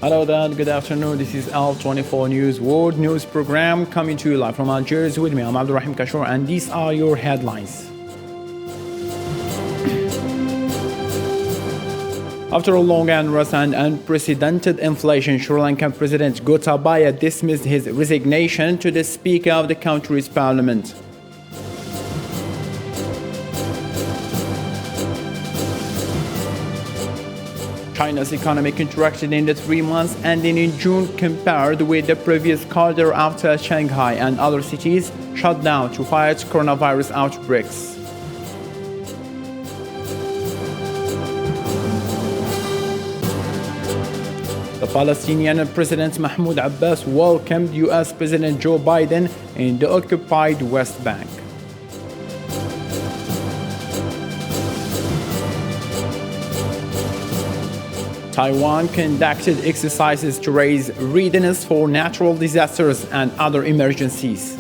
Hello there, good afternoon. This is L24 News World News Program coming to you live from Algiers with me. I'm Abdulrahim Kashur, and these are your headlines. After a long unrest and unprecedented inflation, Sri Lankan President Gotabaya dismissed his resignation to the Speaker of the country's parliament. China's economy contracted in the 3 months ending in June compared with the previous quarter after Shanghai and other cities shut down to fight coronavirus outbreaks. The Palestinian President Mahmoud Abbas welcomed US President Joe Biden in the occupied West Bank. Taiwan conducted exercises to raise readiness for natural disasters and other emergencies.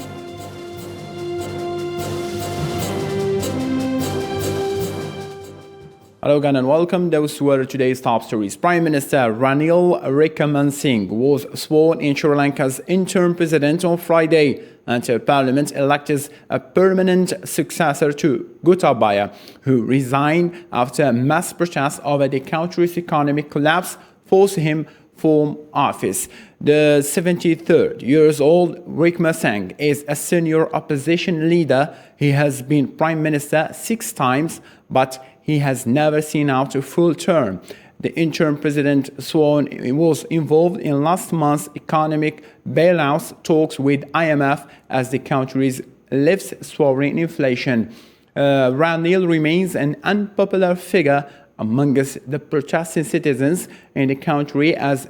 Hello again and welcome. Those were today's top stories. Prime Minister Ranil Wickremesinghe was sworn in Sri Lanka's interim president on Friday until Parliament elects a permanent successor to Gotabaya, who resigned after mass protests over the country's economic collapse forced him from office. The 73-year-old Wickremesinghe is a senior opposition leader. He has been prime minister 6 times, but he has never seen out a full term. The interim president sworn was involved in last month's economic bailouts talks with IMF as the country lifts soaring inflation. Ranil remains an unpopular figure amongst the protesting citizens in the country, as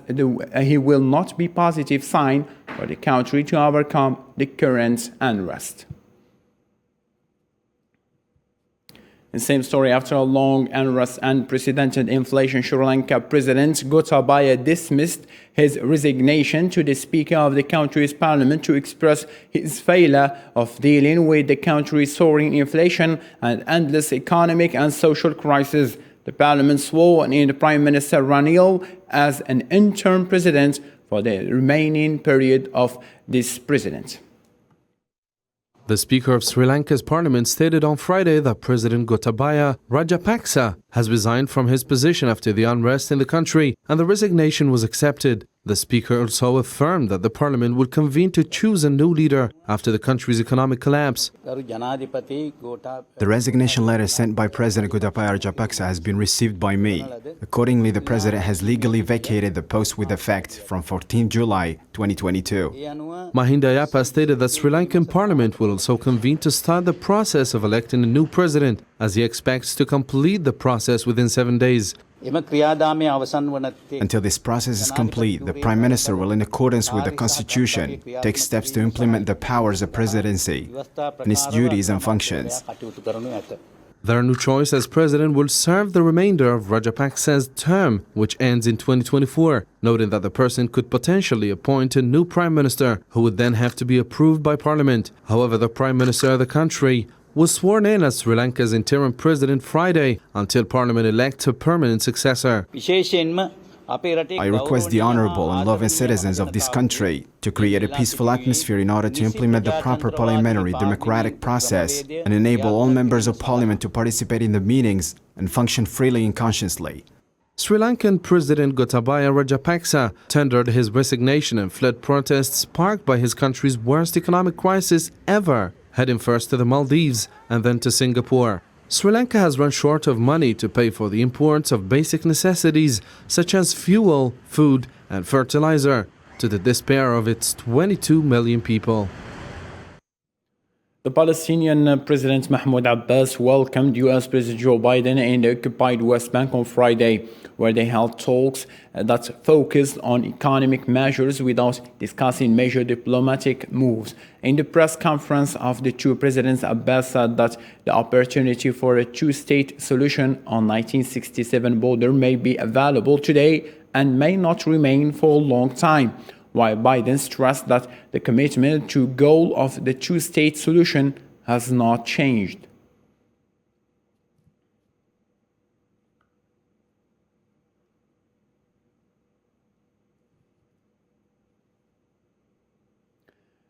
he will not be a positive sign for the country to overcome the current unrest. The same story, after a long unrest and unprecedented inflation, Sri Lanka President Gotabaya dismissed his resignation to the Speaker of the country's parliament to express his failure of dealing with the country's soaring inflation and endless economic and social crisis. The parliament swore in the Prime Minister Ranil as an interim president for the remaining period of this president. The Speaker of Sri Lanka's parliament stated on Friday that President Gotabaya Rajapaksa has resigned from his position after the unrest in the country, and the resignation was accepted. The Speaker also affirmed that the parliament would convene to choose a new leader after the country's economic collapse. The resignation letter sent by President Gotabaya Rajapaksa has been received by me. Accordingly, the President has legally vacated the post with effect from 14 July 2022. Mahinda Yapa stated that Sri Lankan parliament will also convene to start the process of electing a new president, as he expects to complete the process within 7 days. Until this process is complete, the Prime Minister will, in accordance with the Constitution, take steps to implement the powers of presidency and its duties and functions. Their new choice as president will serve the remainder of Rajapaksa's term, which ends in 2024, noting that the person could potentially appoint a new prime minister who would then have to be approved by parliament. However, the prime minister of the country was sworn in as Sri Lanka's interim president Friday until parliament elects a permanent successor. I request the honorable and loving citizens of this country to create a peaceful atmosphere in order to implement the proper parliamentary democratic process and enable all members of parliament to participate in the meetings and function freely and consciously. Sri Lankan President Gotabaya Rajapaksa tendered his resignation and fled protests sparked by his country's worst economic crisis ever, heading first to the Maldives and then to Singapore. Sri Lanka has run short of money to pay for the imports of basic necessities such as fuel, food, and fertilizer, to the despair of its 22 million people. The Palestinian President Mahmoud Abbas welcomed US President Joe Biden in the occupied West Bank on Friday, where they held talks that focused on economic measures without discussing major diplomatic moves. In the press conference of the two presidents, Abbas said that the opportunity for a two-state solution on 1967 border may be available today and may not remain for a long time, while Biden stressed that the commitment to goal of the two-state solution has not changed.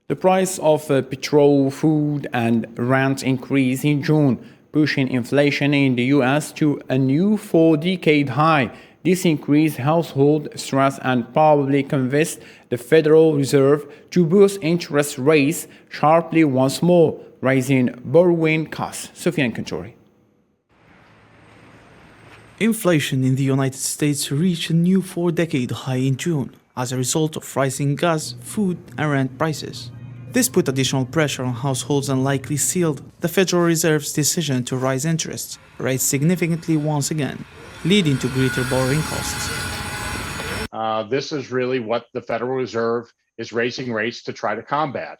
The price of petrol, food and rent increased in June, pushing inflation in the US to a new 4-decade high. This increased household stress and probably convinced the Federal Reserve to boost interest rates sharply once more, raising borrowing costs. Soufiane Kantouri. Inflation in the United States reached a new 4-decade high in June as a result of rising gas, food and rent prices. This put additional pressure on households and likely sealed the Federal Reserve's decision to raise interest rates significantly once again, leading to greater borrowing costs. This is really what the Federal Reserve is raising rates to try to combat.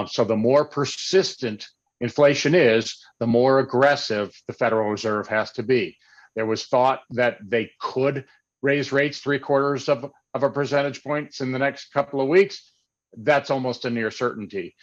So the more persistent inflation is, the more aggressive the Federal Reserve has to be. There was thought that they could raise rates 0.75 of a percentage points in the next couple of weeks. That's almost a near certainty.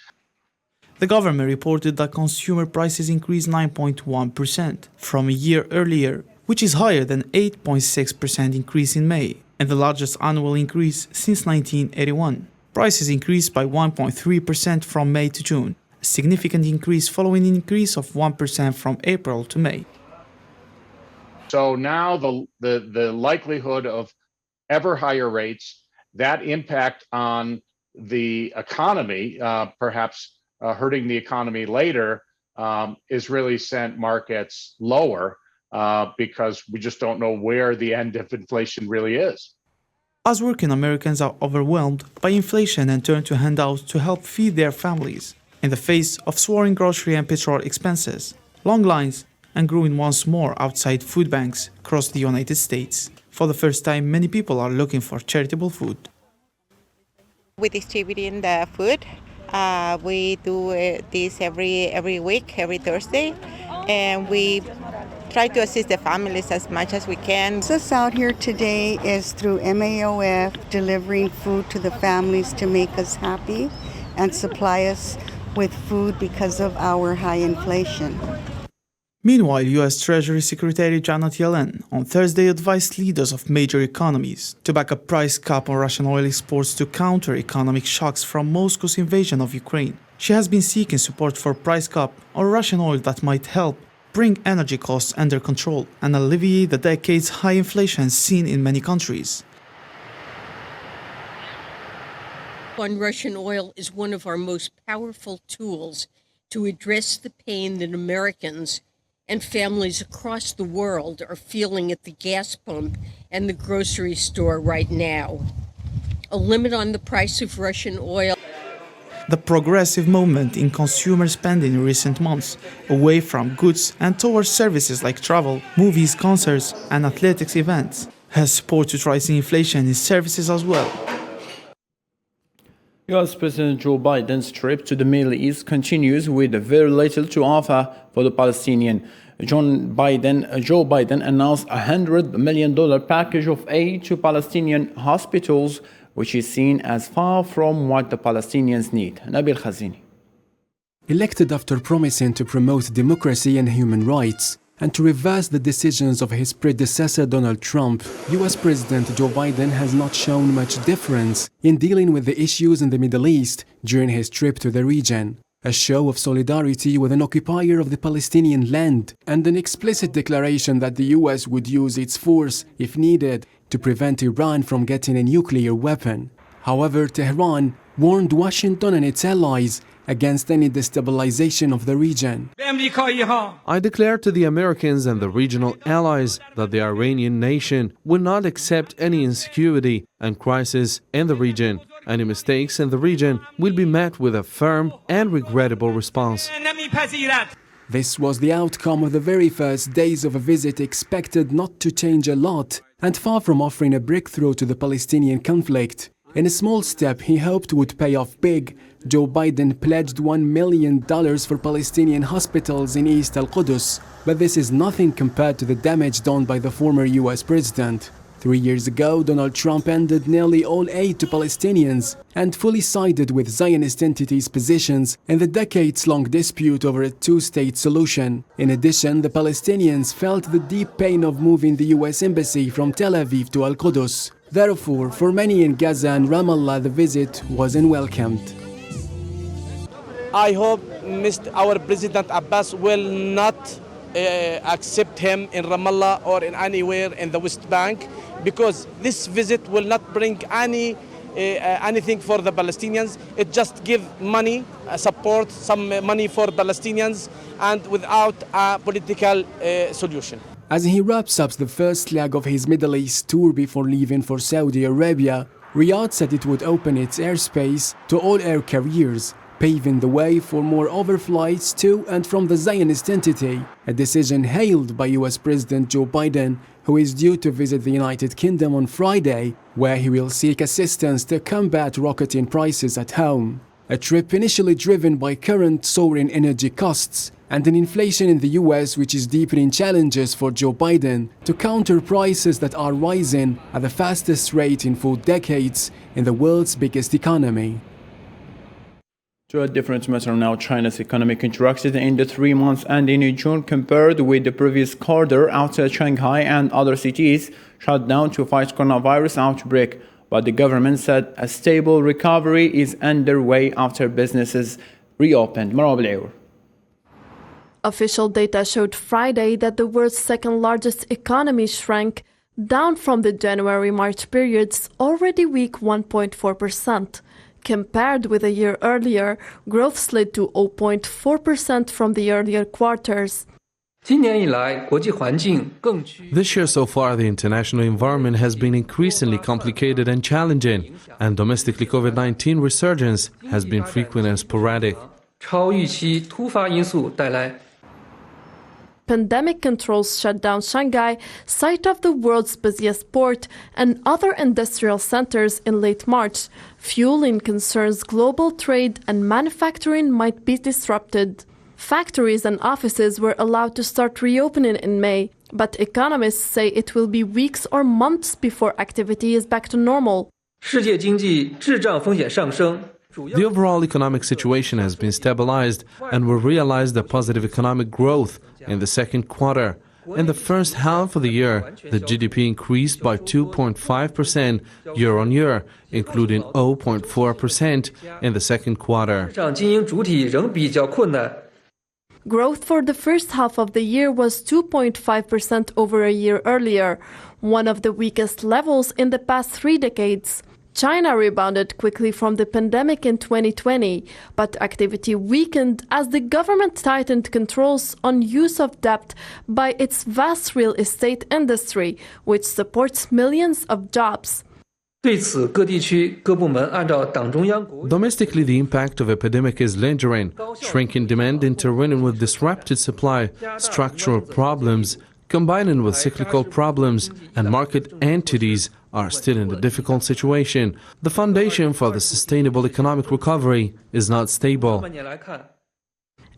The government reported that consumer prices increased 9.1% from a year earlier, which is higher than 8.6% increase in May, and the largest annual increase since 1981. Prices increased by 1.3% from May to June, a significant increase following an increase of 1% from April to May. So now the likelihood of ever higher rates, that impact on the economy, perhaps hurting the economy later, is really sent markets lower because we just don't know where the end of inflation really is. As working Americans are overwhelmed by inflation and turn to handouts to help feed their families in the face of soaring grocery and petrol expenses, long lines, and growing once more outside food banks across the United States. For the first time, many people are looking for charitable food. We're distributing the food. We do this every week, every Thursday, and we try to assist the families as much as we can. Us out here today is through MAOF, delivering food to the families to make us happy and supply us with food because of our high inflation. Meanwhile, U.S. Treasury Secretary Janet Yellen on Thursday advised leaders of major economies to back a price cap on Russian oil exports to counter economic shocks from Moscow's invasion of Ukraine. She has been seeking support for a price cap on Russian oil that might help bring energy costs under control and alleviate the decades-high inflation seen in many countries. On Russian oil is one of our most powerful tools to address the pain that Americans and families across the world are feeling at the gas pump and the grocery store right now. A limit on the price of Russian oil. The progressive movement in consumer spending in recent months, away from goods and towards services like travel, movies, concerts, and athletics events, has supported rising inflation in services as well. US President Joe Biden's trip to the Middle East continues with very little to offer for the Palestinian. Joe Biden announced a $100 million package of aid to Palestinian hospitals, which is seen as far from what the Palestinians need. Nabil Khazini. Elected after promising to promote democracy and human rights, and to reverse the decisions of his predecessor Donald Trump, US President Joe Biden has not shown much difference in dealing with the issues in the Middle East during his trip to the region. A show of solidarity with an occupier of the Palestinian land and an explicit declaration that the US would use its force, if needed, to prevent Iran from getting a nuclear weapon. However, Tehran warned Washington and its allies against any destabilization of the region. I declare to the Americans and the regional allies that the Iranian nation will not accept any insecurity and crisis in the region. Any mistakes in the region will be met with a firm and regrettable response. This was the outcome of the very first days of a visit expected not to change a lot and far from offering a breakthrough to the Palestinian conflict. In a small step he hoped would pay off big, Joe Biden pledged $1 million for Palestinian hospitals in East Al-Qudus, but this is nothing compared to the damage done by the former US president. 3 years ago, Donald Trump ended nearly all aid to Palestinians and fully sided with Zionist entities' positions in the decades-long dispute over a two-state solution. In addition, the Palestinians felt the deep pain of moving the US embassy from Tel Aviv to Al-Qudus. Therefore, for many in Gaza and Ramallah, the visit was unwelcomed. I hope our President Abbas will not accept him in Ramallah or in anywhere in the West Bank, because this visit will not bring anything for the Palestinians. It just give money, support, some money for Palestinians, and without a political solution. As he wraps up the first leg of his Middle East tour before leaving for Saudi Arabia, Riyadh said it would open its airspace to all air carriers, paving the way for more overflights to and from the Zionist entity, a decision hailed by US President Joe Biden, who is due to visit the United Kingdom on Friday, where he will seek assistance to combat rocketing prices at home. A trip initially driven by current soaring energy costs and an inflation in the US which is deepening challenges for Joe Biden to counter prices that are rising at the fastest rate in 4 decades in the world's biggest economy. To a different matter now, China's economy contracted in the 3 months ending in June compared with the previous quarter after Shanghai and other cities shut down to fight coronavirus outbreak. But the government said a stable recovery is underway after businesses reopened. Official data showed Friday that the world's second largest economy shrank, down from the January-March period's already weak 1.4%. Compared with a year earlier, growth slid to 0.4% from the earlier quarters. This year so far, the international environment has been increasingly complicated and challenging, and domestically COVID-19 resurgence has been frequent and sporadic. Pandemic controls shut down Shanghai, site of the world's busiest port, and other industrial centers in late March, fueling concerns global trade and manufacturing might be disrupted. Factories and offices were allowed to start reopening in May, but economists say it will be weeks or months before activity is back to normal. The overall economic situation has been stabilized, and we realized a positive economic growth in the second quarter. In the first half of the year, the GDP increased by 2.5% year-on-year, including 0.4% in the second quarter. Growth for the first half of the year was 2.5% over a year earlier, one of the weakest levels in the past 3 decades. China rebounded quickly from the pandemic in 2020, but activity weakened as the government tightened controls on use of debt by its vast real estate industry, which supports millions of jobs. Domestically, the impact of epidemic is lingering. Shrinking demand intervening with disrupted supply, structural problems, combining with cyclical problems, and market entities are still in a difficult situation. The foundation for the sustainable economic recovery is not stable.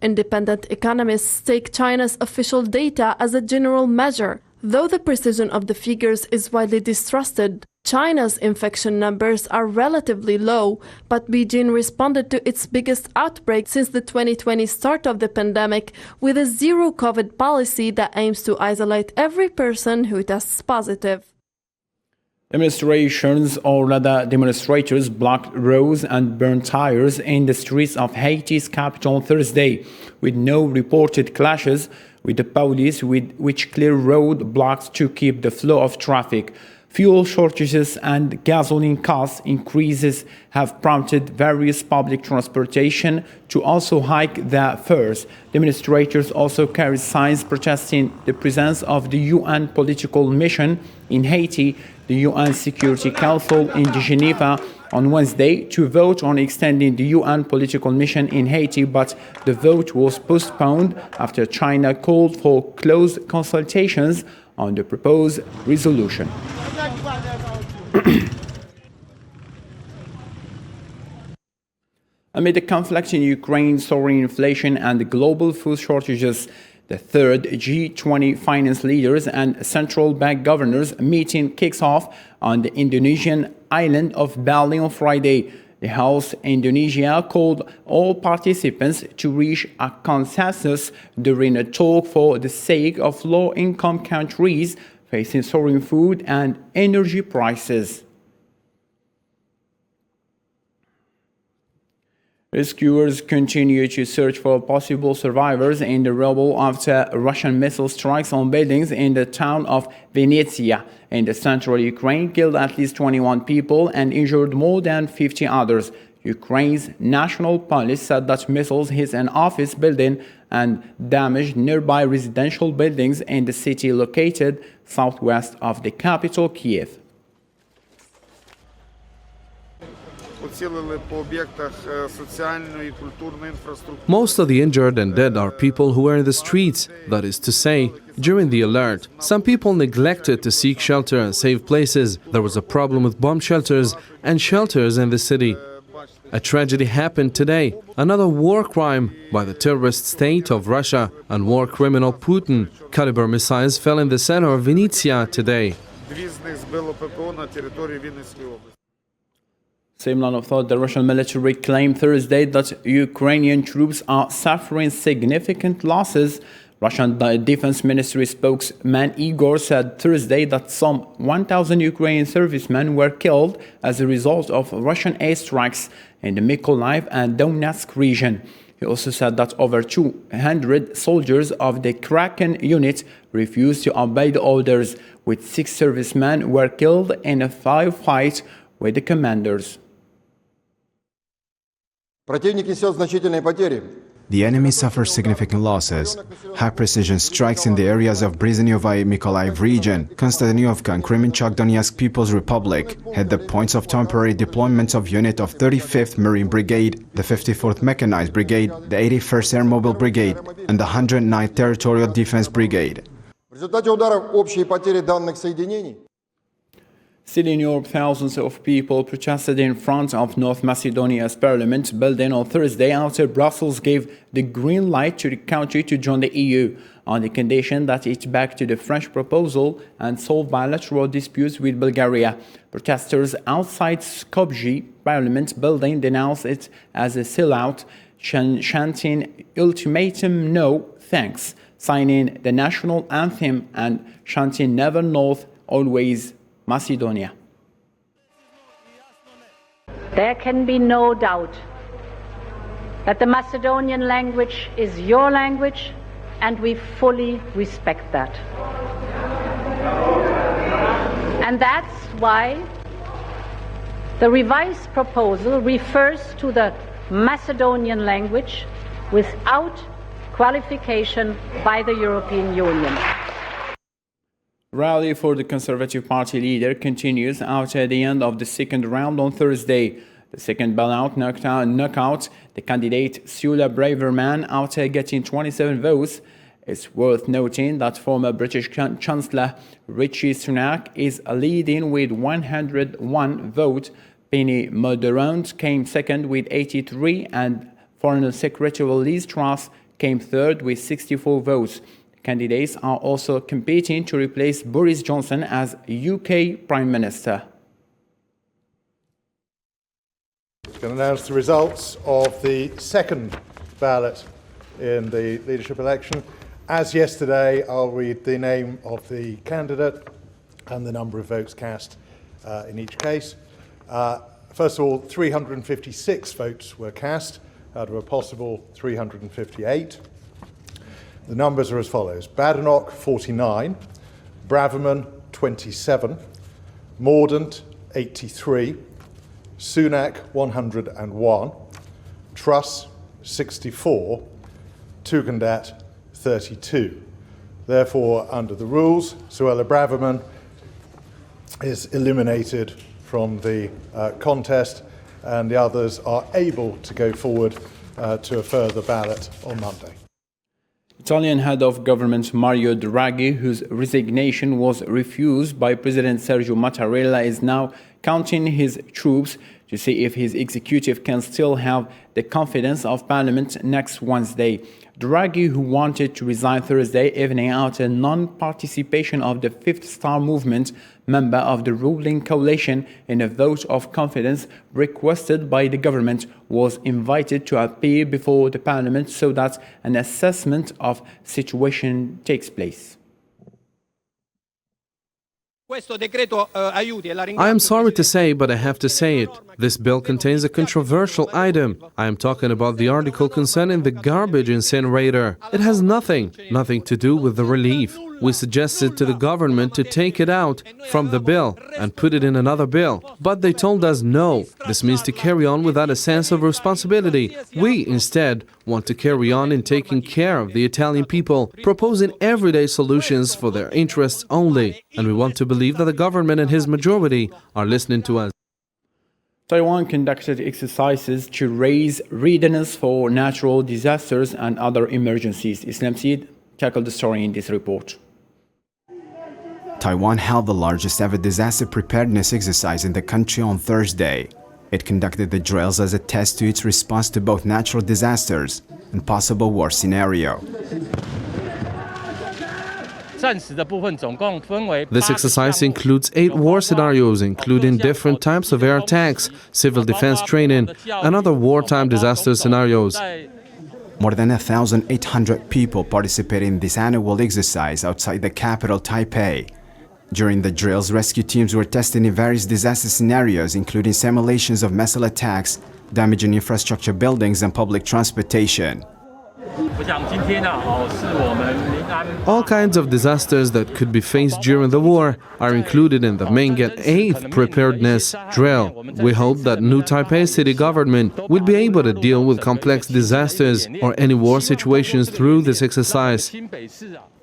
Independent economists take China's official data as a general measure. Though the precision of the figures is widely distrusted, China's infection numbers are relatively low, but Beijing responded to its biggest outbreak since the 2020 start of the pandemic with a zero-COVID policy that aims to isolate every person who tests positive. Demonstrations, or rather demonstrators, blocked roads and burned tires in the streets of Haiti's capital Thursday, with no reported clashes with the police, which cleared road blocks to keep the flow of traffic. Fuel shortages and gasoline cost increases have prompted various public transportation to also hike their fares. Demonstrators also carried signs protesting the presence of the UN political mission in Haiti. The UN Security Council in Geneva on Wednesday to vote on extending the UN political mission in Haiti, but the vote was postponed after China called for close consultations on the proposed resolution. Amid the conflict in Ukraine, soaring inflation and global food shortages, the third G20 finance leaders and central bank governors meeting kicks off on the Indonesian island of Bali on Friday. The House Indonesia called all participants to reach a consensus during a talk for the sake of low-income countries facing soaring food and energy prices. Rescuers continue to search for possible survivors in the rubble after Russian missile strikes on buildings in the town of Venezia in the central Ukraine killed at least 21 people and injured more than 50 others. Ukraine's national police said that missiles hit an office building and damaged nearby residential buildings in the city located southwest of the capital, Kiev. Most of the injured and dead are people who were in the streets. That is to say, during the alert, some people neglected to seek shelter and safe places. There was a problem with bomb shelters and shelters in the city. A tragedy happened today, another war crime by the terrorist state of Russia and war criminal Putin. Caliber missiles fell in the center of Venezia today. Same line of thought, the Russian military claimed Thursday that Ukrainian troops are suffering significant losses. Russian Defense Ministry spokesman Igor said Thursday that some 1,000 Ukrainian servicemen were killed as a result of Russian airstrikes in the Mykolaiv and Donetsk region. He also said that over 200 soldiers of the Kraken unit refused to obey the orders, with 6 servicemen were killed in a firefight with the commanders. The enemy suffers significant losses. High-precision strikes in the areas of Brezhnev Mykolaiv region, Konstantinovka and Kremenchuk Donetsk People's Republic hit the points of temporary deployments of unit of 35th Marine Brigade, the 54th Mechanized Brigade, the 81st Air Mobile Brigade, and the 109th Territorial Defense Brigade. Still in Europe, thousands of people protested in front of North Macedonia's parliament building on Thursday after Brussels gave the green light to the country to join the EU on the condition that it backed the French proposal and solve bilateral disputes with Bulgaria. Protesters outside Skopje parliament building denounced it as a sellout, chanting ultimatum no thanks, signing the national anthem and chanting never North, always Macedonia. There can be no doubt that the Macedonian language is your language, and we fully respect that. And that's why the revised proposal refers to the Macedonian language without qualification by the European Union. Rally for the Conservative Party leader continues after the end of the second round on Thursday. The second bailout knocked out the candidate Suella Braverman after getting 27 votes. It's worth noting that former British Chancellor Rishi Sunak is leading with 101 votes. Penny Mordaunt came second with 83 and Foreign Secretary Liz Truss came third with 64 votes. Candidates are also competing to replace Boris Johnson as UK Prime Minister. I'm going to announce the results of the second ballot in the leadership election. As yesterday, I'll read the name of the candidate and the number of votes cast in each case. First of all, 356 votes were cast out of a possible 358. The numbers are as follows: Badenoch 49, Braverman 27, Mordaunt 83, Sunak 101, Truss 64, Tugendhat 32. Therefore, under the rules, Suella Braverman is eliminated from the contest, and the others are able to go forward to a further ballot on Monday. Italian head of government Mario Draghi, whose resignation was refused by President Sergio Mattarella, is now counting his troops to see if his executive can still have the confidence of Parliament next Wednesday. Draghi, who wanted to resign Thursday evening after non-participation of the Fifth Star Movement, member of the ruling coalition, in a vote of confidence requested by the government, was invited to appear before the Parliament so that an assessment of situation takes place. I am sorry to say, but I have to say it. This bill contains a controversial item. I am talking about the article concerning the garbage incinerator. It has nothing to do with the relief. We suggested to the government to take it out from the bill and put it in another bill. But they told us no. This means to carry on without a sense of responsibility. We, instead, want to carry on in taking care of the Italian people, proposing everyday solutions for their interests only. And we want to believe that the government and his majority are listening to us. Taiwan conducted exercises to raise readiness for natural disasters and other emergencies. Islam Seed tackled the story in this report. Taiwan held the largest ever disaster preparedness exercise in the country on Thursday. It conducted the drills as a test to its response to both natural disasters and possible war scenario. This exercise includes 8 war scenarios, including different types of air attacks, civil defense training, and other wartime disaster scenarios. More than 1,800 people participated in this annual exercise outside the capital, Taipei. During the drills, rescue teams were tested in various disaster scenarios, including simulations of missile attacks, damaging infrastructure buildings, and public transportation. All kinds of disasters that could be faced during the war are included in the Menget 8th preparedness drill. We hope that new Taipei city government will be able to deal with complex disasters or any war situations through this exercise.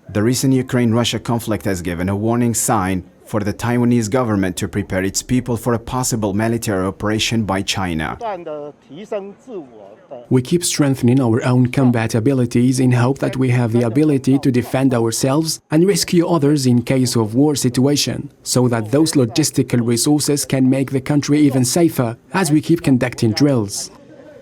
The recent Ukraine-Russia conflict has given a warning sign for the Taiwanese government to prepare its people for a possible military operation by China. We keep strengthening our own combat abilities in hope that we have the ability to defend ourselves and rescue others in case of war situation, so that those logistical resources can make the country even safer as we keep conducting drills.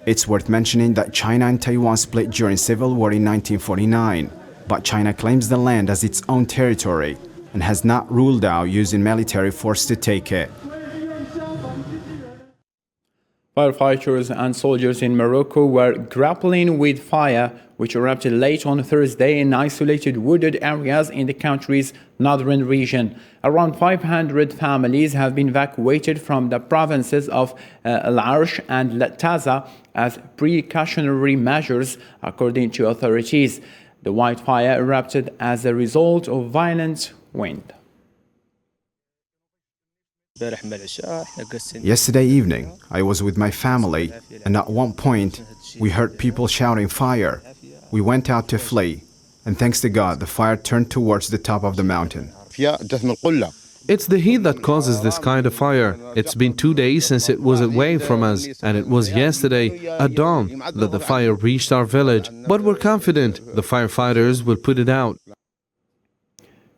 It's worth mentioning that China and Taiwan split during civil war in 1949, but China claims the land as its own territory and has not ruled out using military force to take it. Firefighters and soldiers in Morocco were grappling with fire, which erupted late on Thursday in isolated wooded areas in the country's northern region. Around 500 families have been evacuated from the provinces of El Arsh and Taza as precautionary measures, according to authorities. The wildfire erupted as a result of violent wind. Yesterday evening, I was with my family, and at one point, we heard people shouting fire. We went out to flee, and thanks to God, the fire turned towards the top of the mountain. It's the heat that causes this kind of fire. It's been 2 days since it was away from us, and it was yesterday, at dawn, that the fire reached our village. But we're confident the firefighters will put it out.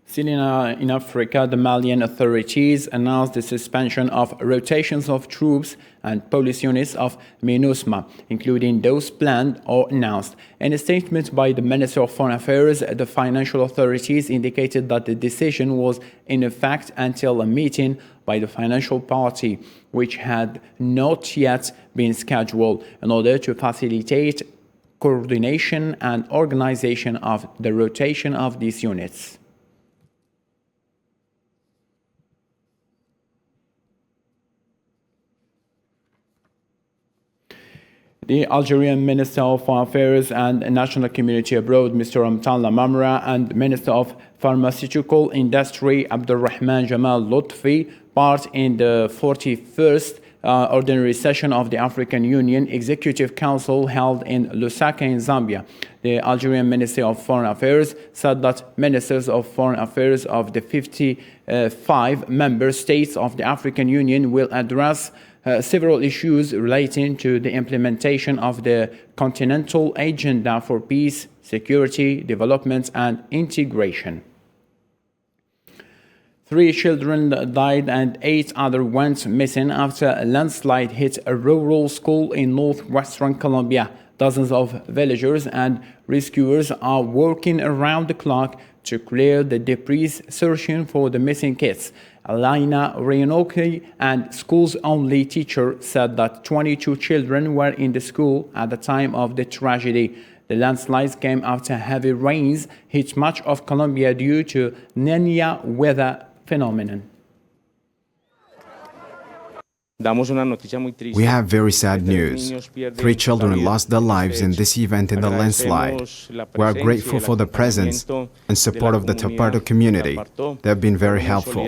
Still in Africa, the Malian authorities announced the suspension of rotations of troops and police units of MINUSMA, including those planned or announced. In a statement by the Minister of Foreign Affairs, the financial authorities indicated that the decision was in effect until a meeting by the financial party, which had not yet been scheduled, in order to facilitate coordination and organization of the rotation of these units. The Algerian Minister of Foreign Affairs and National Community Abroad, Mr. Amtala Mamra, and Minister of Pharmaceutical Industry, Abdulrahman Jamal Lutfi, part in the 41st ordinary session of the African Union Executive Council held in Lusaka in Zambia. The Algerian Ministry of Foreign Affairs said that ministers of foreign affairs of the 55 member states of the African Union will address several issues relating to the implementation of the Continental Agenda for Peace, Security, Development and Integration. 3 children died and 8 others went missing after a landslide hit a rural school in northwestern Colombia. Dozens of villagers and rescuers are working around the clock to clear the debris, searching for the missing kids. Alaina Reynoki, and school's only teacher, said that 22 children were in the school at the time of the tragedy. The landslides came after heavy rains hit much of Colombia due to La Niña weather phenomenon. We have very sad news. 3 children lost their lives in this event in the landslide. We are grateful for the presence and support of the Taparto community. They have been very helpful.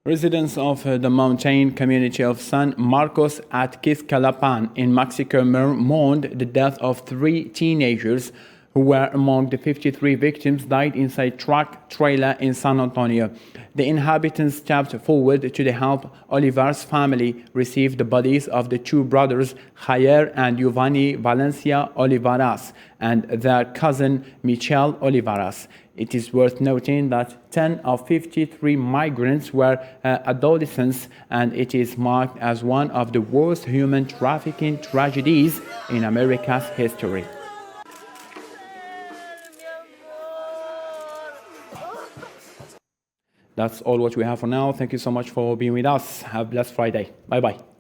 Residents of the mountain community of San Marcos at Quiscalapan in Mexico mourned the death of 3 teenagers who were among the 53 victims died inside truck trailer in San Antonio. The inhabitants stepped forward to help. Olivar's family received the bodies of the 2 brothers, Javier and Giovanni Valencia Olivaras, and their cousin, Michelle Olivaras. It is worth noting that 10 of 53 migrants were adolescents, and it is marked as one of the worst human trafficking tragedies in America's history. That's all what we have for now. Thank you so much for being with us. Have a blessed Friday. Bye-bye.